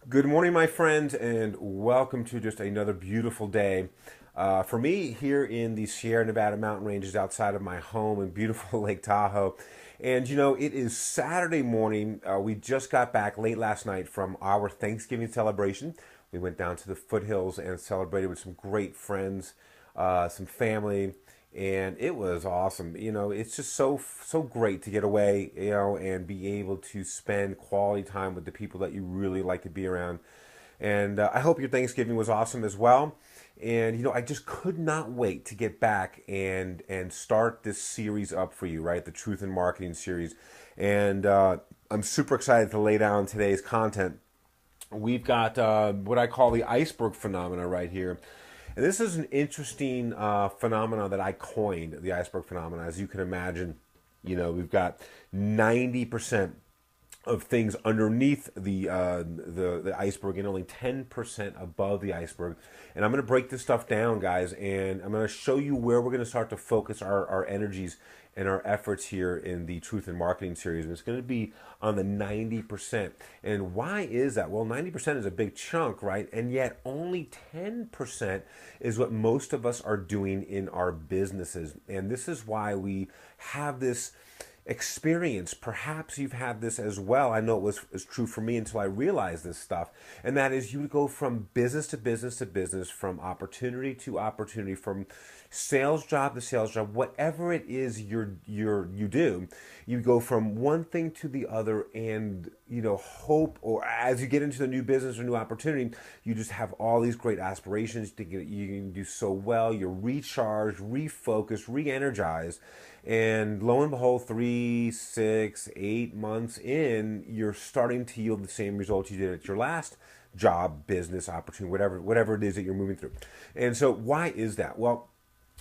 Good morning, my friends, and welcome to just another beautiful day. For me, here in the Sierra Nevada mountain ranges outside of my home in beautiful Lake Tahoe. And it is Saturday morning. We just got back late last night from our Thanksgiving celebration. We went down to the foothills and celebrated with some great friends, some family, and it was awesome. It's just so great to get away, and be able to spend quality time with the people that you really like to be around. And I hope your Thanksgiving was awesome as well. And I just could not wait to get back and start this series up for you, right? The Truth in Marketing series. And I'm super excited to lay down today's content. We've got what I call the iceberg phenomena right here. And this is an interesting phenomenon that I coined, the iceberg phenomena. As you can imagine, we've got 90% of things underneath the iceberg and only 10% above the iceberg. And I'm going to break this stuff down, guys, and I'm going to show you where we're going to start to focus our energies and our efforts here in the Truth in Marketing series. And it's going to be on the 90%. And why is that? Well, 90% is a big chunk, right? And yet only 10% is what most of us are doing in our businesses. And this is why we have this experience. Perhaps you've had this as well. I know it was true for me until I realized this stuff. And that is, you would go from business to business to business, from opportunity to opportunity, from sales job to sales job, whatever it is you do, you go from one thing to the other, and hope, or as you get into the new business or new opportunity, you just have all these great aspirations, thinking that you can do so well. You're recharged, refocused, re-energized. And lo and behold, 3, 6, 8 months in, you're starting to yield the same results you did at your last job, business, opportunity, whatever it is that you're moving through. And so why is that? Well,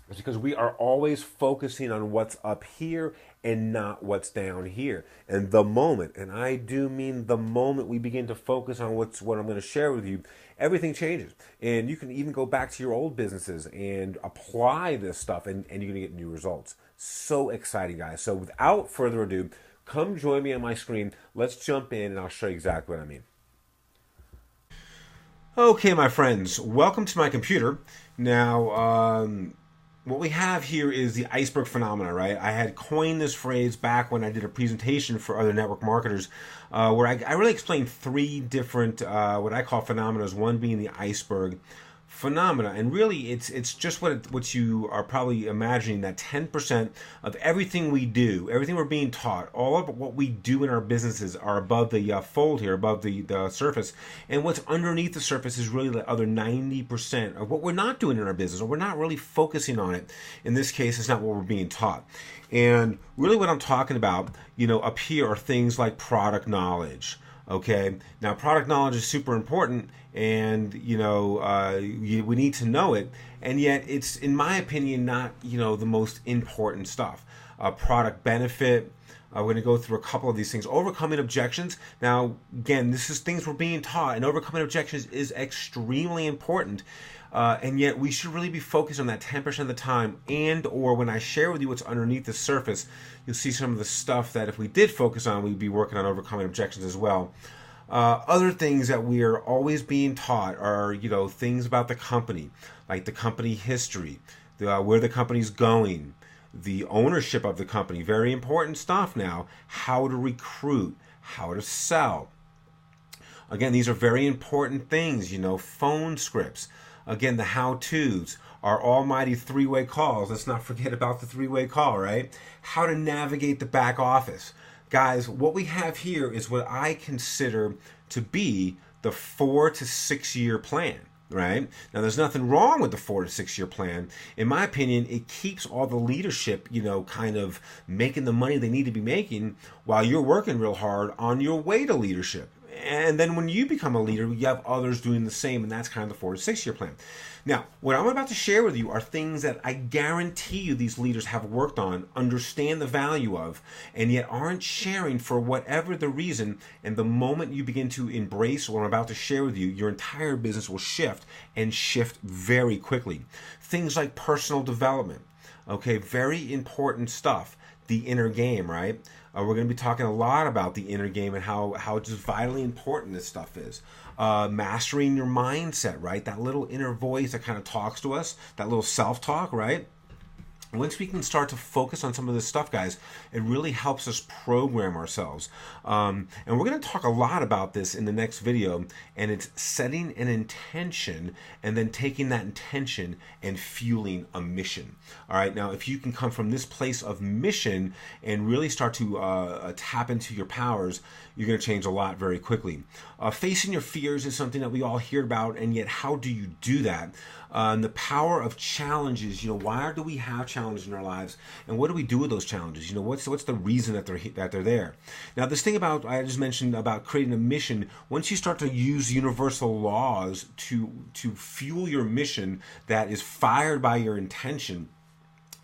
it's because we are always focusing on what's up here and not what's down here. And the moment, and I do mean the moment, we begin to focus on what I'm going to share with you, everything changes. And you can even go back to your old businesses and apply this stuff, and you're going to get new results. So exciting, guys. So without further ado, come join me on my screen. Let's jump in and I'll show you exactly what I mean. Okay, my friends, welcome to my computer. Now, what we have here is the iceberg phenomena, right? I had coined this phrase back when I did a presentation for other network marketers, where I really explained three different, what I call phenomena, one being the iceberg phenomena. And really, it's just what you are probably imagining, that 10% of everything we do, everything we're being taught, all of what we do in our businesses are above the fold here, above the surface. And what's underneath the surface is really the other 90% of what we're not doing in our business, or we're not really focusing on it. In this case, it's not what we're being taught. And really what I'm talking about, up here, are things like product knowledge. Okay, now product knowledge is super important, and we need to know it, and yet it's, in my opinion, not the most important stuff. Product benefit. We're going to go through a couple of these things. Overcoming objections. Now, again, this is things we're being taught, and overcoming objections is extremely important. And yet we should really be focused on that 10% of the time. And or when I share with you what's underneath the surface, you'll see some of the stuff that if we did focus on, we'd be working on overcoming objections as well. Other things that we are always being taught are, things about the company, like the company history, where the company's going, the ownership of the company, very important stuff now, how to recruit, how to sell. Again, these are very important things, phone scripts. Again, the how-tos, our almighty three-way calls. Let's not forget about the three-way call, right? How to navigate the back office. Guys, what we have here is what I consider to be the 4 to 6 year plan, right? Now, there's nothing wrong with the 4 to 6 year plan. In my opinion, it keeps all the leadership, kind of making the money they need to be making while you're working real hard on your way to leadership. And then when you become a leader, you have others doing the same, and that's kind of the 4 to 6 year plan. Now, what I'm about to share with you are things that I guarantee you these leaders have worked on, understand the value of, and yet aren't sharing for whatever the reason. And the moment you begin to embrace what I'm about to share with you, your entire business will shift, and shift very quickly. Things like personal development. Okay, very important stuff. The inner game, right? We're going to be talking a lot about the inner game and how just vitally important this stuff is. Mastering your mindset, right? That little inner voice that kind of talks to us, that little self-talk, right? Once we can start to focus on some of this stuff, guys, it really helps us program ourselves. And we're going to talk a lot about this in the next video, and it's setting an intention and then taking that intention and fueling a mission. All right, now if you can come from this place of mission and really start to tap into your powers, you're going to change a lot very quickly. Facing your fears is something that we all hear about, and yet how do you do that? And the power of challenges, why do we have challenges in our lives, and what do we do with those challenges? What's the reason that they're there? Now, this thing about I just mentioned about creating a mission, once you start to use universal laws to fuel your mission that is fired by your intention,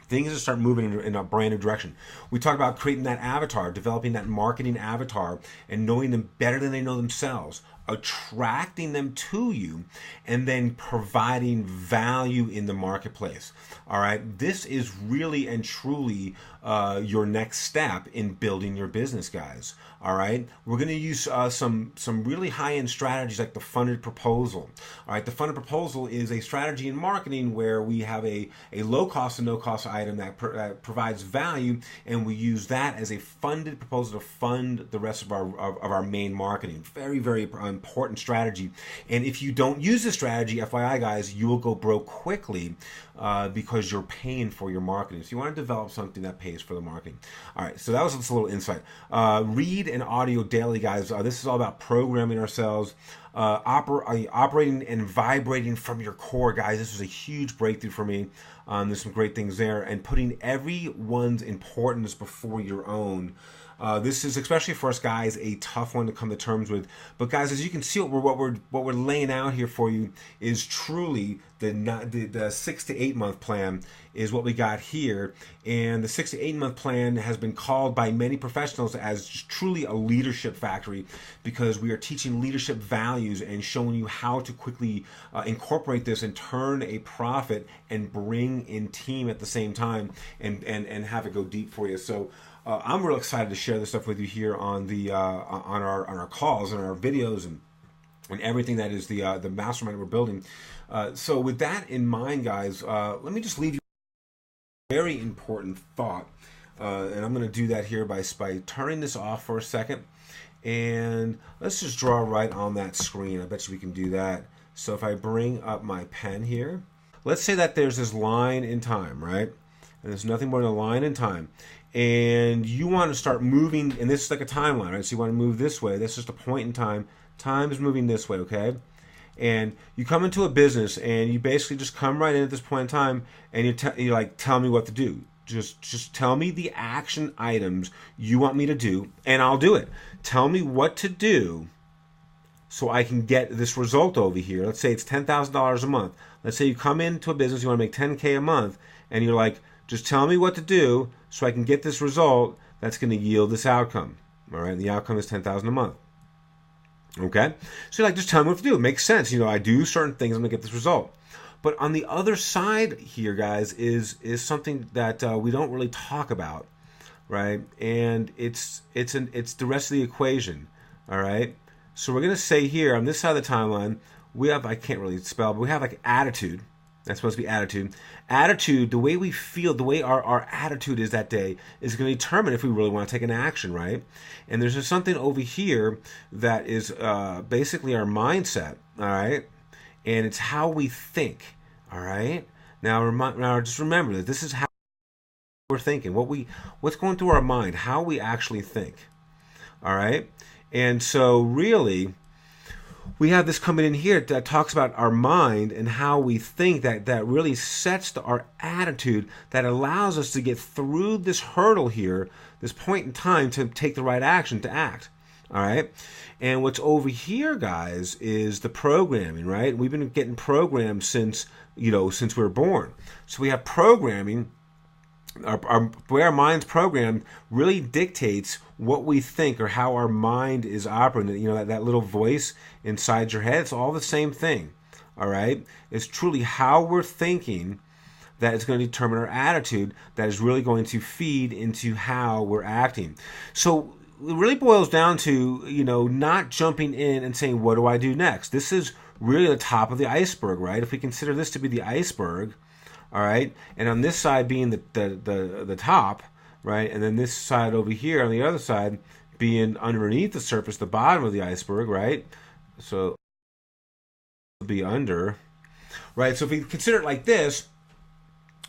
things will start moving in a brand new direction. We talked about creating that avatar, developing that marketing avatar, and knowing them better than they know themselves, attracting them to you, and then providing value in the marketplace. All right, this is really and truly your next step in building your business, guys. All right, we're going to use some really high-end strategies like the funded proposal. All right, the funded proposal is a strategy in marketing where we have a low-cost and no-cost item that provides value, and we use that as a funded proposal to fund the rest of our main marketing. Very, very important strategy. And if you don't use this strategy, FYI, guys, you will go broke quickly because you're paying for your marketing. So you want to develop something that pays for the marketing. All right, so that was just a little insight. Read and audio daily, guys. This is all about programming ourselves, operating and vibrating from your core, guys. This was a huge breakthrough for me. There's some great things there, and putting everyone's importance before your own. This is, especially for us guys, a tough one to come to terms with. But guys, as you can see, what we're laying out here for you is truly the 6 to 8 month plan is what we got here. And the 6 to 8 month plan has been called by many professionals as truly a leadership factory, because we are teaching leadership values and showing you how to quickly incorporate this and turn a profit and bring in team at the same time and have it go deep for you. So I'm real excited to share this stuff with you here on the on our calls and our videos and everything that is the mastermind we're building. So with that in mind, guys, let me just leave you with a very important thought, and I'm going to do that here by turning this off for a second, and let's just draw right on that screen. I bet you we can do that. So if I bring up my pen here, let's say that there's this line in time, right? And there's nothing more than a line in time. And you want to start moving, and this is like a timeline, right? So you want to move this way. This is just a point in time. Time is moving this way, okay? And you come into a business, and you basically just come right in at this point in time, and you like, tell me what to do. Just tell me the action items you want me to do, and I'll do it. Tell me what to do so I can get this result over here. Let's say it's $10,000 a month. Let's say you come into a business, you want to make $10K a month, and you're like, just tell me what to do so I can get this result that's going to yield this outcome. All right, the outcome is $10,000 a month. Okay, so you're like, just tell me what to do. It makes sense. I do certain things, I'm going to get this result. But on the other side here, guys, is something that we don't really talk about, right? And it's the rest of the equation. All right. So we're going to say here on this side of the timeline, we have, I can't really spell, but we have like attitude. That's supposed to be attitude. Attitude, the way we feel, the way our attitude is that day is going to determine if we really want to take an action, right? And there's just something over here that is basically our mindset, all right? And it's how we think, all right? Now just remember that this is how we're thinking, what's going through our mind, how we actually think, all right? And so really, we have this coming in here that talks about our mind and how we think, that really sets our attitude, that allows us to get through this hurdle here, this point in time, to take the right action, to act. All right. And what's over here, guys, is the programming, right? We've been getting programmed since we were born. So we have programming. The way our mind's programmed really dictates what we think or how our mind is operating. That little voice inside your head, it's all the same thing. All right? It's truly how we're thinking that is going to determine our attitude, that is really going to feed into how we're acting. So it really boils down to, not jumping in and saying, what do I do next? This is really the top of the iceberg, right? If we consider this to be the iceberg, all right, and on this side being the top, right, and then this side over here on the other side being underneath the surface, the bottom of the iceberg, right? So it'll be under, right? So if we consider it like this,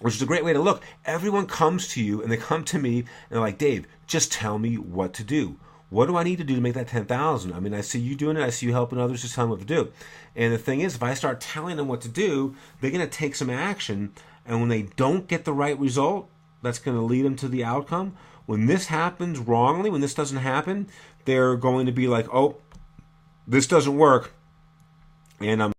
which is a great way to look, everyone comes to you and they come to me and they're like, Dave, just tell me what to do. What do I need to do to make that 10,000? I mean, I see you doing it. I see you helping others. Just tell them what to do. And the thing is, if I start telling them what to do, they're going to take some action. And when they don't get the right result, that's going to lead them to the outcome. When this happens wrongly, when this doesn't happen, they're going to be like, oh, this doesn't work. And I'm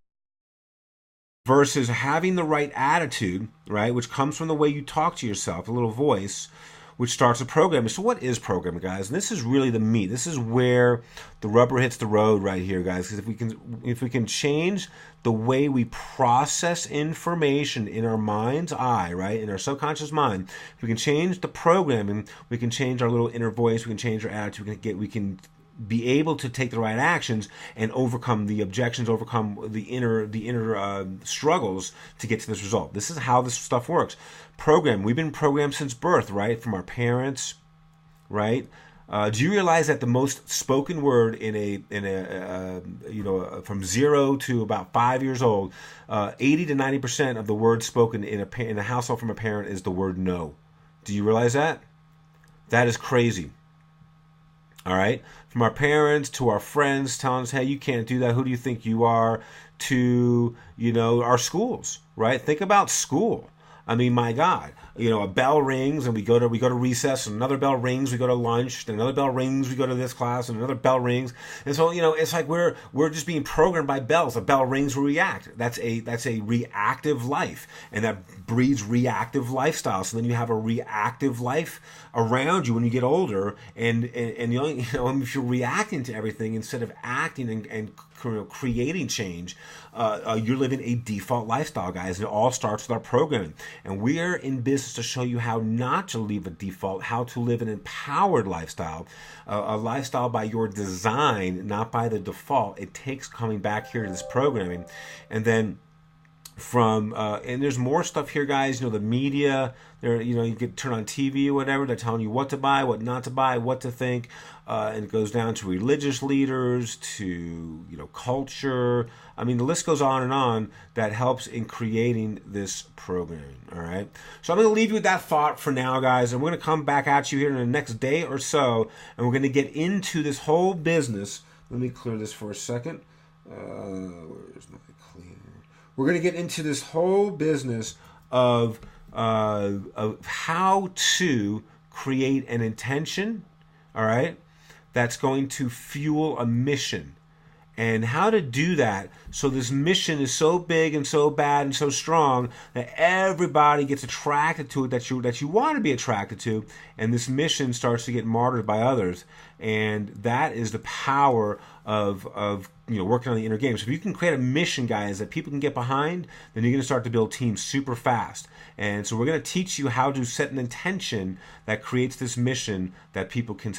versus having the right attitude, right, which comes from the way you talk to yourself, a little voice, which starts a programming. So what is programming, guys? And this is really the meat. This is where the rubber hits the road right here, guys. Because if we can change the way we process information in our mind's eye, right, in our subconscious mind, if we can change the programming, we can change our little inner voice, we can change our attitude, we can be able to take the right actions and overcome the objections, overcome the inner struggles to get to this result. This is how this stuff works. We've been programmed since birth, right, from our parents, right? Do you realize that the most spoken word from 0 to about 5 years old, 80 to 90% of the words spoken in a household from a parent is the word no? Do you realize that? That is crazy. All right, from our parents to our friends telling us, hey, you can't do that. Who do you think you are? To, our schools, right? Think about school. I mean, my God, a bell rings and we go to recess, and another bell rings, we go to lunch, and another bell rings, we go to this class, and another bell rings. And so, it's like we're just being programmed by bells. A bell rings, we react. That's a reactive life, and that breeds reactive lifestyle. So then you have a reactive life around you when you get older, and if you're reacting to everything instead of acting and creating change, you're living a default lifestyle, guys. And it all starts with our programming. And we are in business to show you how not to live a default, how to live an empowered lifestyle, a lifestyle by your design, not by the default. It takes coming back here to this programming. And then and there's more stuff here, guys. The media, you can turn on TV or whatever. They're telling you what to buy, what not to buy, what to think. And it goes down to religious leaders, to, culture. I mean, the list goes on that helps in creating this programming. All right. So I'm going to leave you with that thought for now, guys. And we're going to come back at you here in the next day or so. And we're going to get into this whole business. Let me clear this for a second. Where's my clear? We're going to get into this whole business of how to create an intention, all right, that's going to fuel a mission. And how to do that so this mission is so big and so bad and so strong that everybody gets attracted to it, that you want to be attracted to, and this mission starts to get martyred by others. And that is the power of working on the inner game. So if you can create a mission, guys, that people can get behind, then you're going to start to build teams super fast. And so we're going to teach you how to set an intention that creates this mission that people can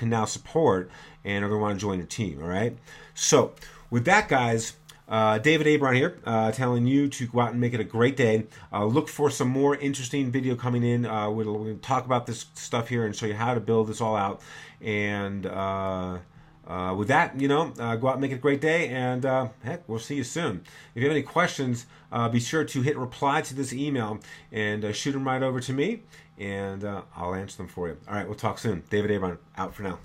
now support and are going to want to join your team. All right. So with that, guys, David Abron here, telling you to go out and make it a great day. Look for some more interesting video coming in. We're going to talk about this stuff here and show you how to build this all out. And with that, go out and make it a great day. And heck, we'll see you soon. If you have any questions, be sure to hit reply to this email and shoot them right over to me, and I'll answer them for you. All right, we'll talk soon. David Abron, out for now.